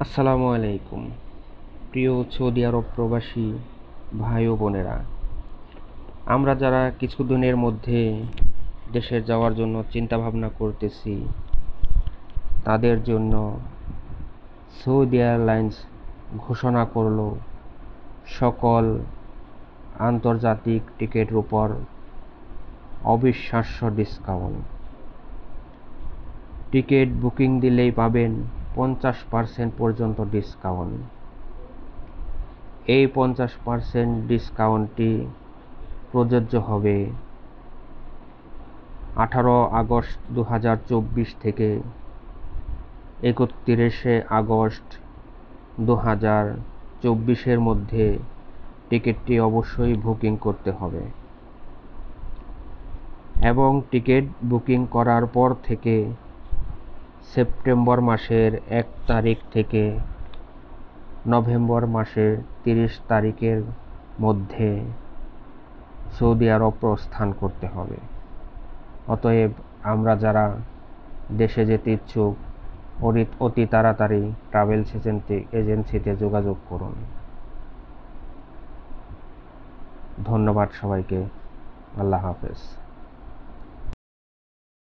আসসালামু আলাইকুম। প্রিয় সৌদি আরব প্রবাসী ভাই ও বোনেরা, আমরা যারা কিছুদিনের মধ্যে দেশে যাওয়ার জন্য চিন্তা ভাবনা করতেছি, তাদের জন্য সৌদি এয়ারলাইন্স ঘোষণা করল সকল আন্তর্জাতিক টিকিটের উপর অবিশ্বাস্য ডিসকাউন্ট। টিকিট বুকিং দিলেই পাবেন 50% পর্যন্ত ডিসকাউন্ট। এই 50% ডিসকাউন্টটি প্রযোজ্য হবে 18 আগস্ট 2024 থেকে 31 আগস্ট 2024 মধ্যে টিকিটটি অবশ্যই বুকিং করতে হবে এবং টিকিট বুকিং করার পর থেকে সেপ্টেম্বর মাসের 1 তারিখ থেকে নভেম্বর মাসের 30 তারিখের মধ্যে সৌদি আরব প্রস্থান করতে হবে। অতএব আমরা যারা দেশে যেতে ইচ্ছুক অতি তাড়াতাড়ি ট্রাভেলস এজেন্সিতে যোগাযোগ করুন। ধন্যবাদ সবাইকে। আল্লাহ হাফেজ।